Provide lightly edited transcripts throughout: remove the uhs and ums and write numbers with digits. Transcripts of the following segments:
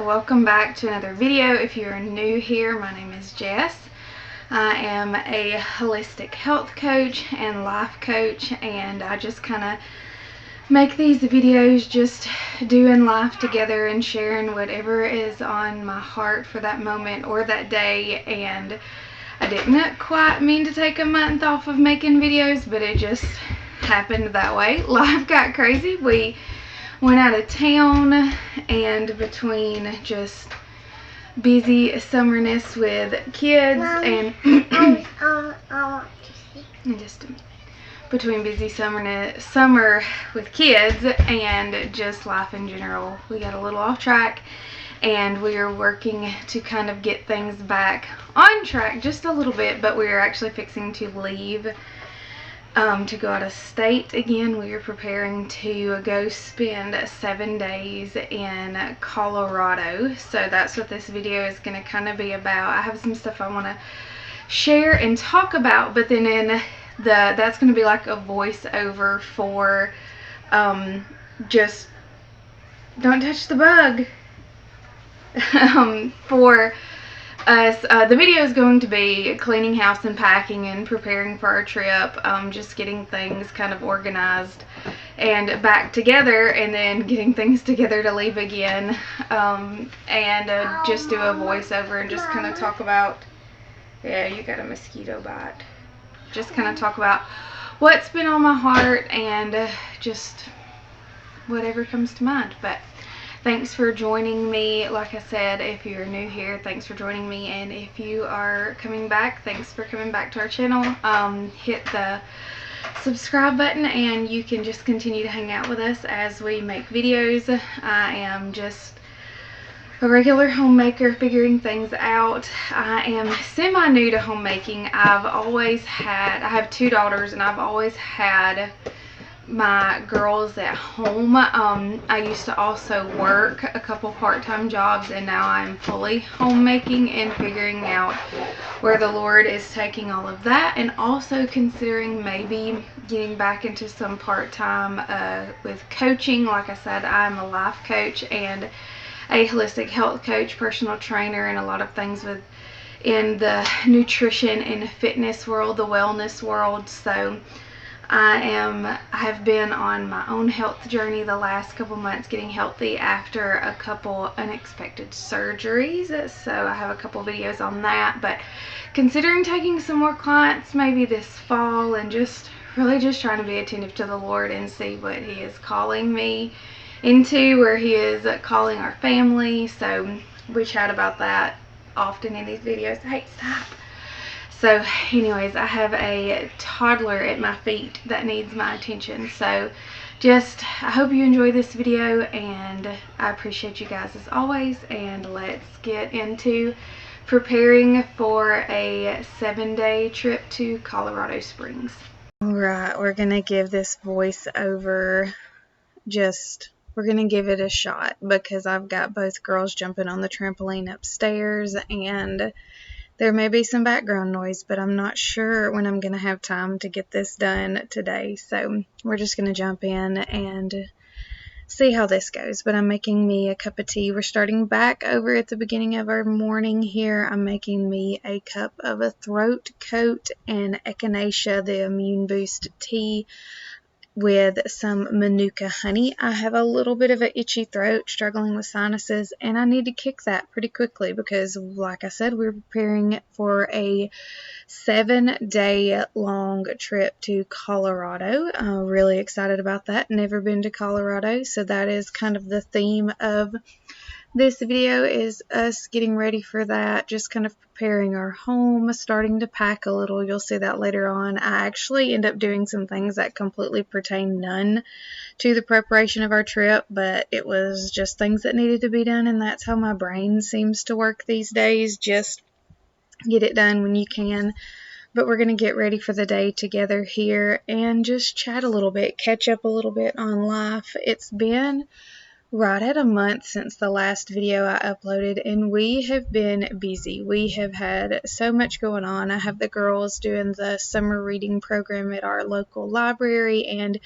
welcome back to another video. If you're new here, my name is Jess. I am a holistic health coach and life coach, and I just kind of make these videos just doing life together and sharing whatever is on my heart for that moment or that day. And I didn't quite mean to take a month off of making videos, but it just happened that way. Life got crazy. We went out of town, and between just busy summerness with kids and just a minute. Between busy summer with kids and just life in general, we got a little off track, and we are working to kind of get things back on track just a little bit. But we are actually fixing to leave to go out of state again. We are preparing to go spend 7 days in Colorado. So that's what this video is going to kind of be about. I have some stuff I want to share and talk about, but then that's going to be like a voiceover for just don't touch the bug for us. The video is going to be cleaning house and packing and preparing for our trip, just getting things kind of organized and back together, and then getting things together to leave again, and just do a voiceover and just kind of talk about, yeah, you got a mosquito bite, just kind of talk about what's been on my heart and just whatever comes to mind. But thanks for joining me. Like I said, if you're new here, thanks for joining me, and if you are coming back, thanks for coming back to our channel. Hit the subscribe button and you can just continue to hang out with us as we make videos. I am just a regular homemaker figuring things out. I am semi-new to homemaking. I have 2 daughters, and I've always had my girls at home. I used to also work a couple part-time jobs, and now I'm fully homemaking and figuring out where the Lord is taking all of that, and also considering maybe getting back into some part-time with coaching. Like I said, I'm a life coach and a holistic health coach, personal trainer, and a lot of things in the nutrition and fitness world, the wellness world. So I have been on my own health journey the last couple months, getting healthy after a couple unexpected surgeries. So I have a couple videos on that, but considering taking some more clients maybe this fall, and just really just trying to be attentive to the Lord and see what He is calling me into, where He is calling our family. So we chat about that often in these videos. Hey, stop. So anyways, I have a toddler at my feet that needs my attention. So I hope you enjoy this video, and I appreciate you guys as always. And let's get into preparing for a 7-day trip to Colorado Springs. Alright, we're going to give this voiceover we're going to give it a shot, because I've got both girls jumping on the trampoline upstairs, and there may be some background noise, but I'm not sure when I'm going to have time to get this done today. So we're just going to jump in and see how this goes. But I'm making me a cup of tea. We're starting back over at the beginning of our morning here. I'm making me a cup of a throat coat and echinacea, the immune boost tea, with some manuka honey. I have a little bit of an itchy throat, struggling with sinuses, and I need to kick that pretty quickly because, like I said, we're preparing for a 7-day long trip to Colorado. Really excited about that. Never been to Colorado, so that is kind of the theme of this video, is us getting ready for that, just kind of preparing our home, starting to pack a little. You'll see that later on. I actually end up doing some things that completely pertain none to the preparation of our trip, but it was just things that needed to be done, and that's how my brain seems to work these days. Just get it done when you can. But we're going to get ready for the day together here and just chat a little bit, catch up a little bit on life. It's been Right at a month since the last video I uploaded, and we have been busy. We have had so much going on. I have the girls doing the summer reading program at our local library, and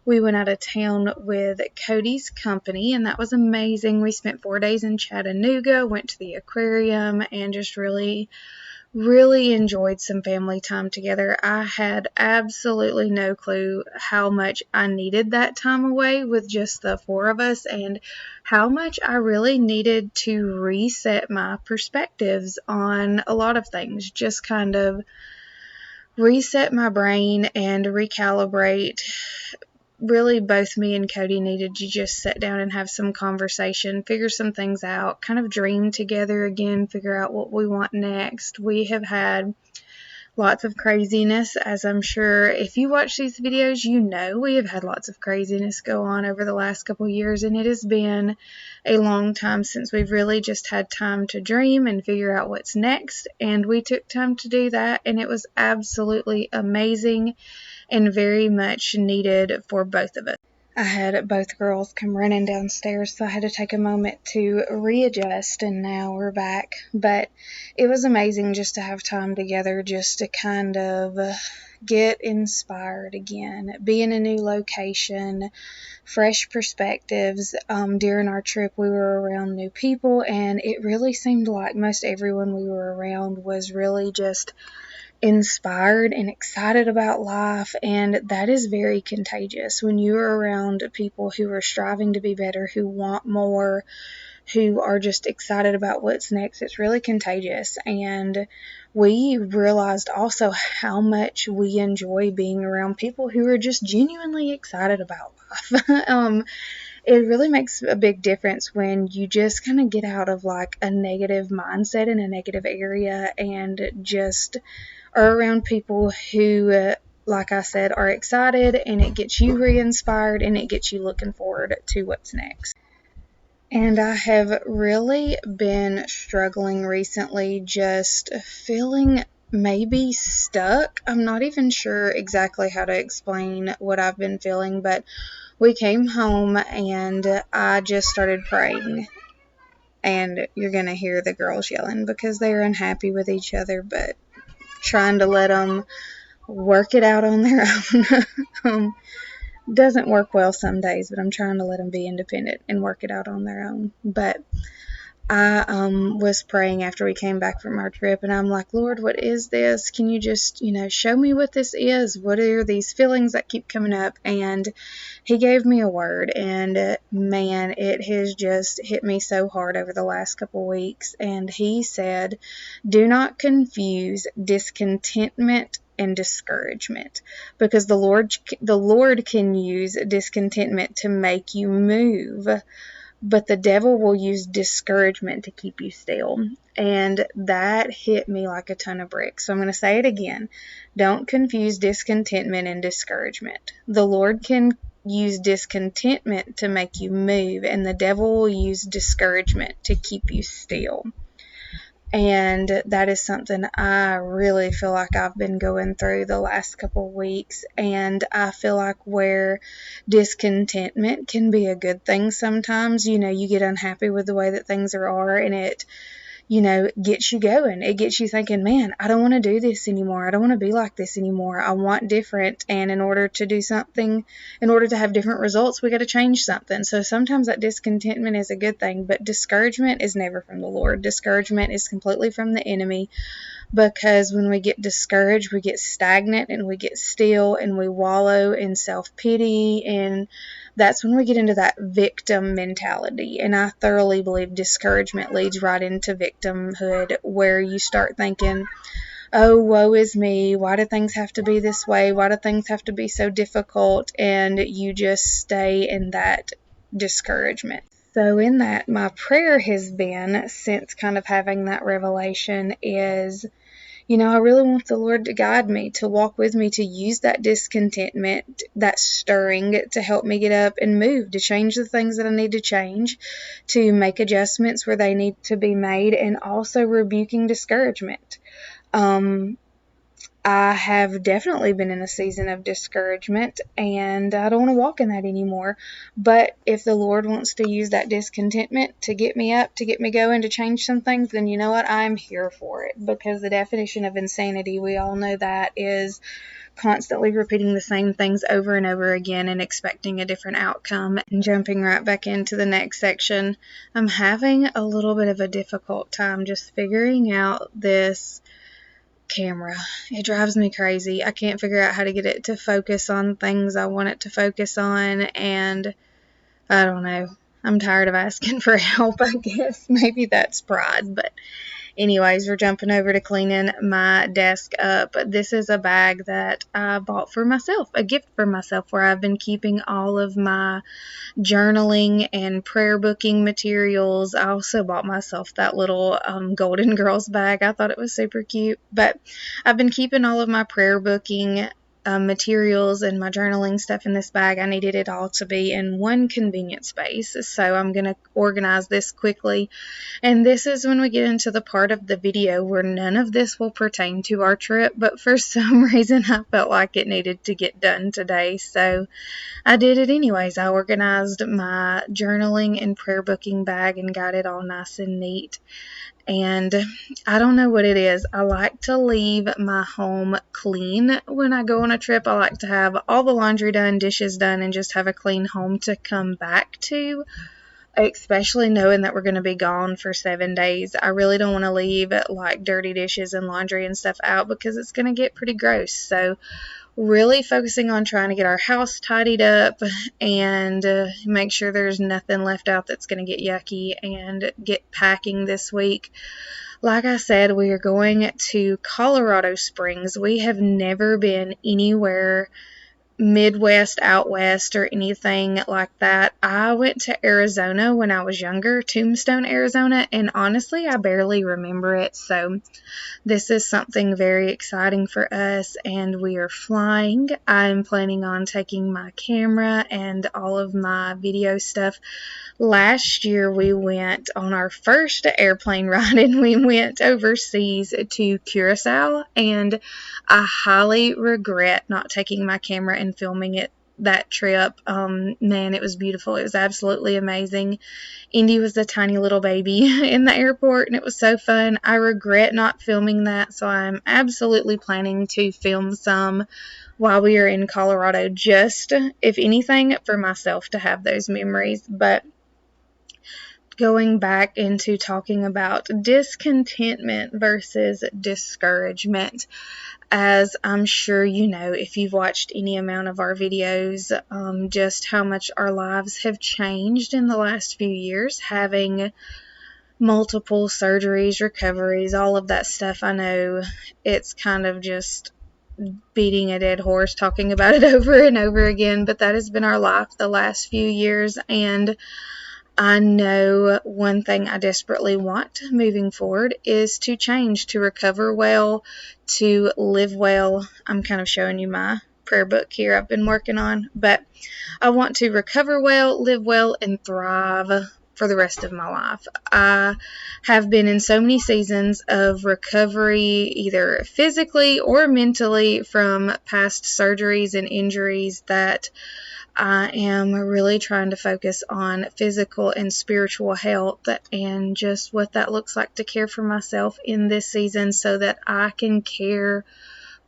we went out of town with Cody's company, and that was amazing. We spent 4 days in Chattanooga, went to the aquarium, and just really enjoyed some family time together. I had absolutely no clue how much I needed that time away with just the four of us, and how much I really needed to reset my perspectives on a lot of things. Just kind of reset my brain and recalibrate. Really, both me and Cody needed to just sit down and have some conversation, figure some things out, kind of dream together again, figure out what we want next. We have had lots of craziness, as I'm sure if you watch these videos, you know we have had lots of craziness go on over the last couple years, and it has been a long time since we've really just had time to dream and figure out what's next, and we took time to do that, and it was absolutely amazing and very much needed for both of us. I had both girls come running downstairs, so I had to take a moment to readjust, and now we're back. But it was amazing just to have time together, just to kind of get inspired again, be in a new location, fresh perspectives. During our trip, we were around new people, and it really seemed like most everyone we were around was really just inspired and excited about life, and that is very contagious. When you're around people who are striving to be better, who want more, who are just excited about what's next, it's really contagious. And we realized also how much we enjoy being around people who are just genuinely excited about life. It really makes a big difference when you just kind of get out of like a negative mindset in a negative area and just are around people who, like I said, are excited, and it gets you re-inspired, and it gets you looking forward to what's next. And I have really been struggling recently, just feeling maybe stuck. I'm not even sure exactly how to explain what I've been feeling, but we came home and I just started praying. And you're going to hear the girls yelling because they're unhappy with each other, but trying to let them work it out on their own. Doesn't work well some days, but I'm trying to let them be independent and work it out on their own. But I was praying after we came back from our trip, and I'm like, Lord, what is this? Can you just, show me what this is? What are these feelings that keep coming up? And he gave me a word, and man, it has just hit me so hard over the last couple weeks. And he said, do not confuse discontentment and discouragement, because the Lord can use discontentment to make you move, but the devil will use discouragement to keep you still. And that hit me like a ton of bricks. So I'm going to say it again. Don't confuse discontentment and discouragement. The Lord can use discontentment to make you move, and the devil will use discouragement to keep you still. And that is something I really feel like I've been going through the last couple of weeks. And I feel like where discontentment can be a good thing sometimes, you get unhappy with the way that things are, and it, gets you going. It gets you thinking, man, I don't want to do this anymore. I don't want to be like this anymore. I want different. And in order to do something, in order to have different results, we got to change something. So sometimes that discontentment is a good thing, but discouragement is never from the Lord. Discouragement is completely from the enemy, because when we get discouraged, we get stagnant and we get still and we wallow in self-pity, and that's when we get into that victim mentality. And I thoroughly believe discouragement leads right into victimhood, where you start thinking, oh, woe is me. Why do things have to be this way? Why do things have to be so difficult? And you just stay in that discouragement. So in that, my prayer has been, since kind of having that revelation, is, I really want the Lord to guide me, to walk with me, to use that discontentment, that stirring, to help me get up and move, to change the things that I need to change, to make adjustments where they need to be made, and also rebuking discouragement. I have definitely been in a season of discouragement, and I don't want to walk in that anymore. But if the Lord wants to use that discontentment to get me up, to get me going, to change some things, then you know what? I'm here for it. Because the definition of insanity, we all know that, is constantly repeating the same things over and over again and expecting a different outcome. And jumping right back into the next section, I'm having a little bit of a difficult time just figuring out this camera. It drives me crazy. I can't figure out how to get it to focus on things I want it to focus on, and I don't know. I'm tired of asking for help, I guess. Maybe that's pride, but anyways, we're jumping over to cleaning my desk up. This is a bag that I bought for myself, a gift for myself, where I've been keeping all of my journaling and prayer booking materials. I also bought myself that little Golden Girls bag. I thought it was super cute. But I've been keeping all of my prayer booking materials and my journaling stuff in this bag. I needed it all to be in one convenient space, so I'm going to organize this quickly. And this is when we get into the part of the video where none of this will pertain to our trip, but for some reason I felt like it needed to get done today, so I did it anyways. I organized my journaling and prayer booking bag and got it all nice and neat. And I don't know what it is. I like to leave my home clean when I go on a trip. I like to have all the laundry done, dishes done, and just have a clean home to come back to, especially knowing that we're going to be gone for 7 days. I really don't want to leave like dirty dishes and laundry and stuff out because it's going to get pretty gross. So really focusing on trying to get our house tidied up and make sure there's nothing left out that's going to get yucky, and get packing this week. Like I said, we are going to Colorado Springs. We have never been anywhere Midwest, out west, or anything like that. I went to Arizona when I was younger, Tombstone, Arizona, and honestly, I barely remember it. So this is something very exciting for us, and we are flying. I'm planning on taking my camera and all of my video stuff. Last year, we went on our first airplane ride, and we went overseas to Curacao, and I highly regret not taking my camera and filming it that trip. Man, it was beautiful. It was absolutely amazing. Indy was a tiny little baby in the airport, and it was so fun. I regret not filming that, so I'm absolutely planning to film some while we are in Colorado, just, if anything, for myself to have those memories. But going back into talking about discontentment versus discouragement, as I'm sure you know if you've watched any amount of our videos, just how much our lives have changed in the last few years, having multiple surgeries, recoveries, all of that stuff. I know it's kind of just beating a dead horse talking about it over and over again, but that has been our life the last few years, and I know one thing I desperately want moving forward is to change, to recover well, to live well. I'm kind of showing you my prayer book here I've been working on, but I want to recover well, live well, and thrive for the rest of my life. I have been in so many seasons of recovery, either physically or mentally, from past surgeries and injuries, that I am really trying to focus on physical and spiritual health and just what that looks like to care for myself in this season so that I can care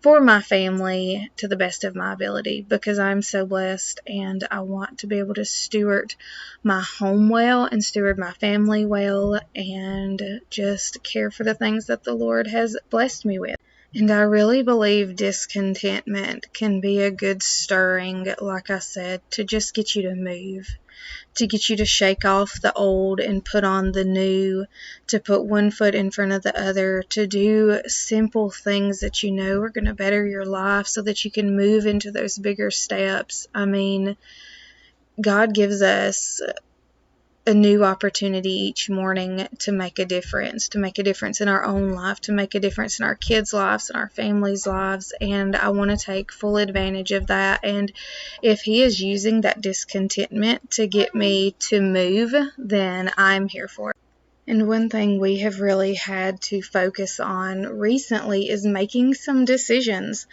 for my family to the best of my ability, because I'm so blessed and I want to be able to steward my home well and steward my family well and just care for the things that the Lord has blessed me with. And I really believe discontentment can be a good stirring, like I said, to just get you to move, to get you to shake off the old and put on the new, to put one foot in front of the other, to do simple things that you know are going to better your life so that you can move into those bigger steps. I mean, God gives us a new opportunity each morning to make a difference in our own life, to make a difference in our kids' lives and our families' lives, and I want to take full advantage of that. And if He is using that discontentment to get me to move, then I'm here for it. And one thing we have really had to focus on recently is making some decisions.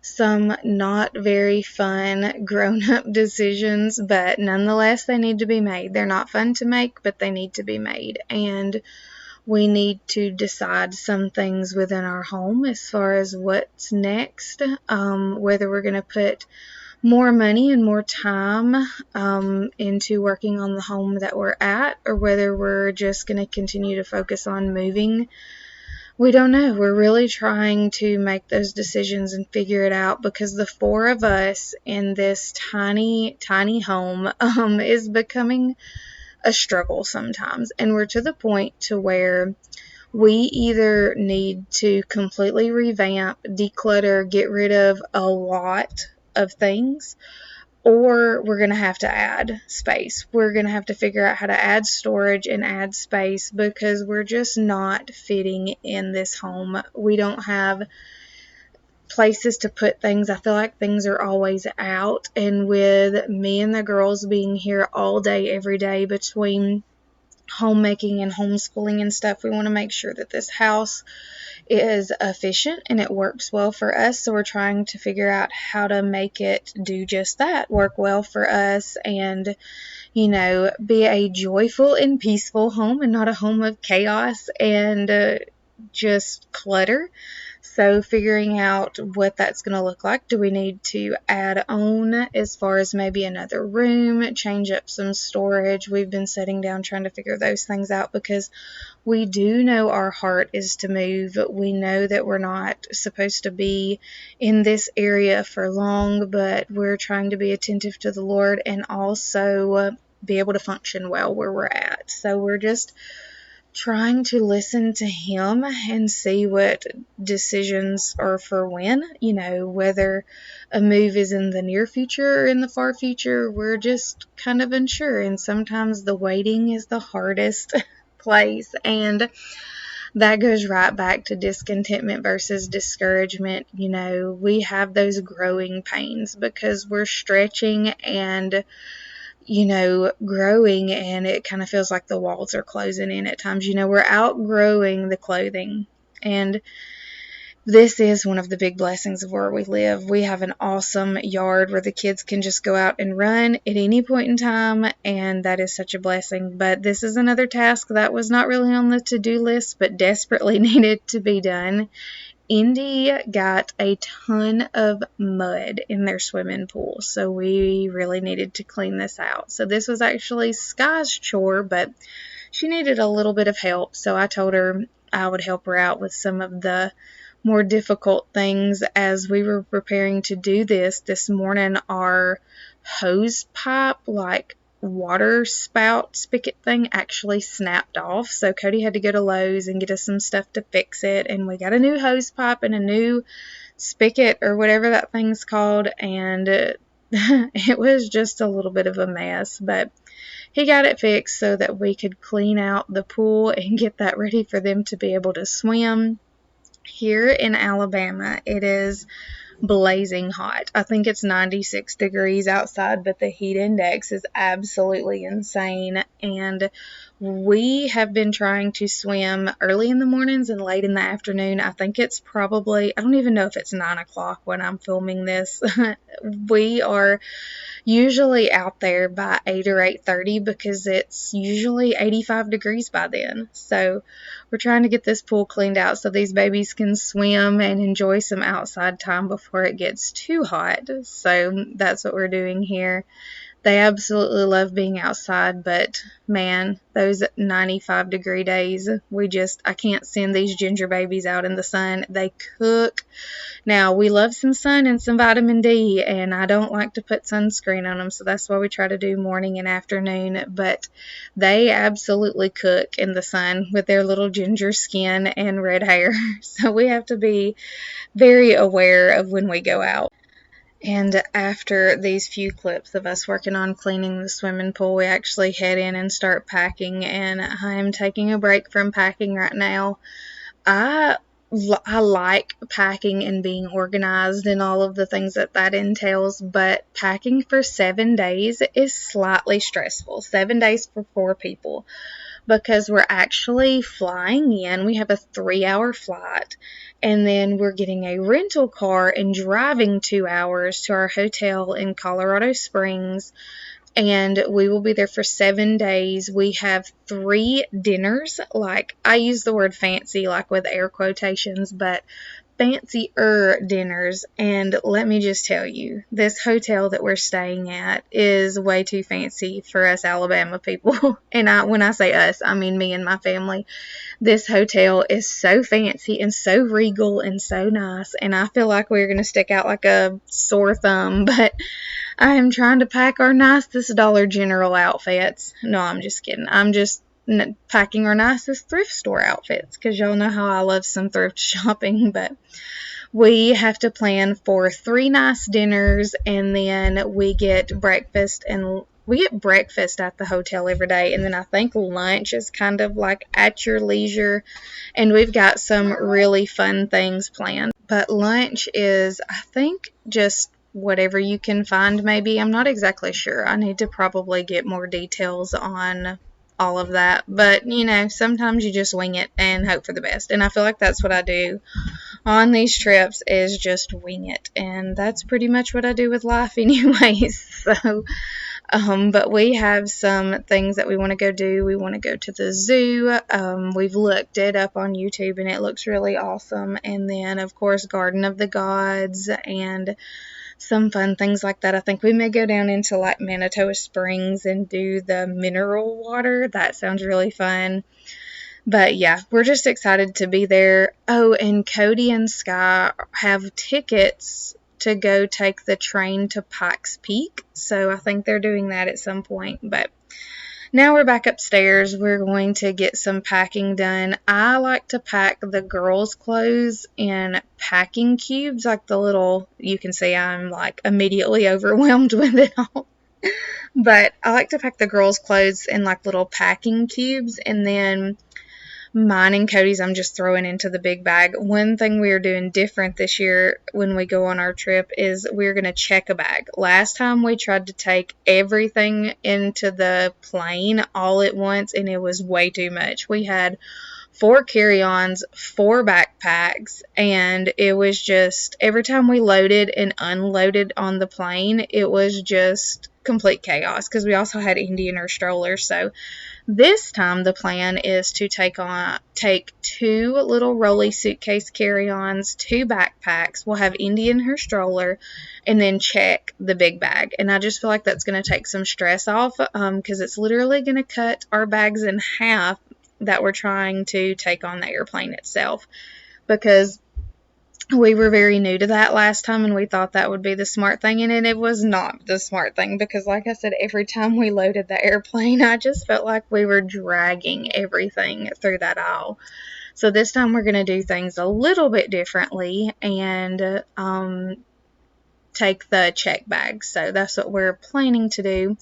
Some not very fun grown-up decisions, but nonetheless they need to be made. They're not fun to make, but they need to be made. And we need to decide some things within our home as far as what's next, whether we're going to put more money and more time into working on the home that we're at, or whether we're just going to continue to focus on moving. We don't know. We're really trying to make those decisions and figure it out, because the four of us in this tiny, tiny home is becoming a struggle sometimes. And we're to the point to where we either need to completely revamp, declutter, get rid of a lot of things, or we're going to have to add space. We're going to have to figure out how to add storage and add space, because we're just not fitting in this home. We don't have places to put things. I feel like things are always out, and with me and the girls being here all day, every day, between homemaking and homeschooling and stuff, we want to make sure that this house is efficient and it works well for us. So we're trying to figure out how to make it do just that, work well for us, and be a joyful and peaceful home, and not a home of chaos and just clutter. So figuring out what that's going to look like. Do we need to add on as far as maybe another room, change up some storage? We've been sitting down trying to figure those things out, because we do know our heart is to move. We know that we're not supposed to be in this area for long, but we're trying to be attentive to the Lord and also be able to function well where we're at. So we're just trying to listen to Him and see what decisions are for when, whether a move is in the near future or in the far future. We're just kind of unsure, and sometimes the waiting is the hardest place, and that goes right back to discontentment versus discouragement. We have those growing pains because we're stretching and growing, and it kind of feels like the walls are closing in at times. We're outgrowing the clothing, and this is one of the big blessings of where we live. We have an awesome yard where the kids can just go out and run at any point in time, and that is such a blessing. But this is another task that was not really on the to-do list, but desperately needed to be done. Indy got a ton of mud in their swimming pool, so we really needed to clean this out. So this was actually Sky's chore, but she needed a little bit of help, so I told her I would help her out with some of the more difficult things. As we were preparing to do this morning, our hose pipe, like water spout spigot thing, actually snapped off. So Cody had to go to Lowe's and get us some stuff to fix it, and we got a new hose pipe and a new spigot, or whatever that thing's called, and it was just a little bit of a mess, but he got it fixed so that we could clean out the pool and get that ready for them to be able to swim. Here in Alabama, it is blazing hot. I think it's 96 degrees outside, but the heat index is absolutely insane, and we have been trying to swim early in the mornings and late in the afternoon. I think it's probably, I don't even know if it's 9 o'clock when I'm filming this. We are usually out there by 8 or 8:30 because it's usually 85 degrees by then. So we're trying to get this pool cleaned out so these babies can swim and enjoy some outside time before it gets too hot. So that's what we're doing here. They absolutely love being outside, but man, those 95 degree days, I can't send these ginger babies out in the sun. They cook. Now, we love some sun and some vitamin D, and I don't like to put sunscreen on them, so that's why we try to do morning and afternoon, but they absolutely cook in the sun with their little ginger skin and red hair, so we have to be very aware of when we go out. And after these few clips of us working on cleaning the swimming pool, we actually head in and start packing, and I'm taking a break from packing right now. I like packing and being organized and all of the things that entails, but packing for 7 days is slightly stressful. 7 days for 4 people. because we're actually flying in. We have a 3-hour flight, and then we're getting a rental car and driving 2 hours to our hotel in Colorado Springs, and we will be there for 7 days. We have 3 dinners. Like, I use the word fancy, like with air quotations, but fancier dinners. And let me just tell you, this hotel that we're staying at is way too fancy for us Alabama people. And when I say us, I mean me and my family. This hotel is so fancy and so regal and so nice, and I feel like we're going to stick out like a sore thumb, but I am trying to pack our nicest Dollar General outfits. No, I'm just kidding. I'm just packing our nicest thrift store outfits, because y'all know how I love some thrift shopping. But we have to plan for 3 nice dinners, and then we get breakfast at the hotel every day, and then I think lunch is kind of like at your leisure, and we've got some really fun things planned. But lunch is, I think, just whatever you can find, maybe. I'm not exactly sure. I need to probably get more details on all of that. But, sometimes you just wing it and hope for the best. And I feel like that's what I do on these trips, is just wing it. And that's pretty much what I do with life anyways. So, but we have some things that we want to go do. We want to go to the zoo. We've looked it up on YouTube, and it looks really awesome. And then, of course, Garden of the Gods and some fun things like that. I think we may go down into like Manitou Springs and do the mineral water. That sounds really fun. But yeah, we're just excited to be there. Oh, and Cody and Sky have tickets to go take the train to Pikes Peak, so I think they're doing that at some point. But now we're back upstairs. We're going to get some packing done. I like to pack the girls' clothes in packing cubes, like the little, you can see I'm like immediately overwhelmed with it all. But I like to pack the girls' clothes in like little packing cubes, and then mine and Cody's I'm just throwing into the big bag. One thing we are doing different this year when we go on our trip is we're going to check a bag. Last time we tried to take everything into the plane all at once, and it was way too much. We had 4 carry-ons, 4 backpacks, and it was just, every time we loaded and unloaded on the plane, it was just complete chaos, because we also had Indy in her stroller. So this time the plan is to take 2 little rolly suitcase carry-ons, 2 backpacks. We'll have Indy in her stroller, and then check the big bag. And I just feel like that's going to take some stress off, because it's literally going to cut our bags in half that we're trying to take on the airplane itself, because we were very new to that last time, and we thought that would be the smart thing, and it was not the smart thing, because like I said, every time we loaded the airplane, I just felt like we were dragging everything through that aisle. So this time we're going to do things a little bit differently and take the check bags. So that's what we're planning to do.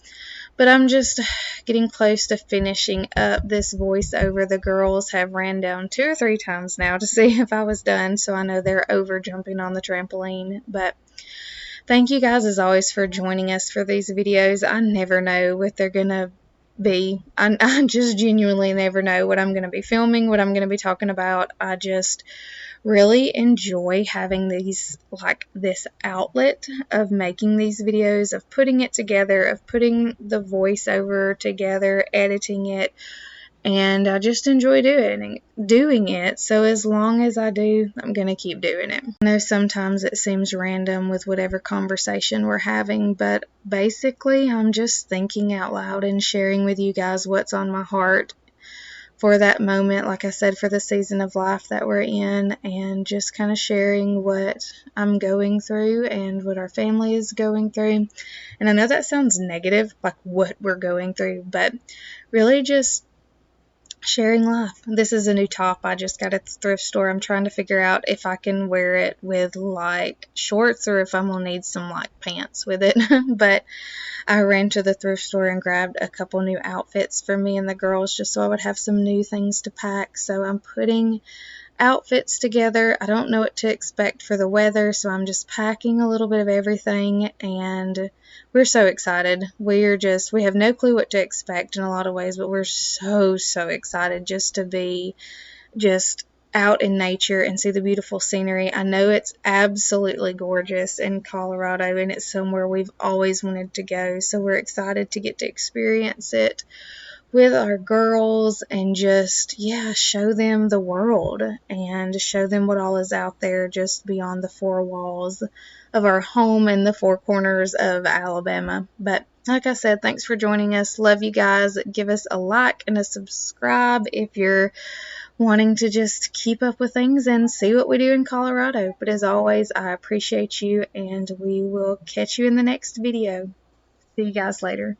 But I'm just getting close to finishing up this voiceover. The girls have ran down 2 or 3 times now to see if I was done, so I know they're over jumping on the trampoline. But thank you guys as always for joining us for these videos. I never know what they're going to be. I just genuinely never know what I'm going to be filming, what I'm going to be talking about. I just really enjoy having this outlet of making these videos, of putting it together, of putting the voiceover together, editing it, and I just enjoy doing it. So as long as I do, I'm going to keep doing it. I know sometimes it seems random with whatever conversation we're having, but basically I'm just thinking out loud and sharing with you guys what's on my heart for that moment, like I said, for the season of life that we're in, and just kind of sharing what I'm going through and what our family is going through. And I know that sounds negative, like what we're going through, but really just sharing life. This is a new top I just got at the thrift store. I'm trying to figure out if I can wear it with like shorts or if I'm gonna need some like pants with it. But I ran to the thrift store and grabbed a couple new outfits for me and the girls, just so I would have some new things to pack. So I'm putting outfits together. I don't know what to expect for the weather, so I'm just packing a little bit of everything, and we're so excited. We have no clue what to expect in a lot of ways, but we're so excited just to be just out in nature and see the beautiful scenery. I know it's absolutely gorgeous in Colorado, and it's somewhere we've always wanted to go, so we're excited to get to experience it with our girls and just, yeah, show them the world and show them what all is out there just beyond the four walls of our home in the four corners of Alabama. But like I said, thanks for joining us. Love you guys. Give us a like and a subscribe if you're wanting to just keep up with things and see what we do in Colorado. But as always, I appreciate you, and we will catch you in the next video. See you guys later.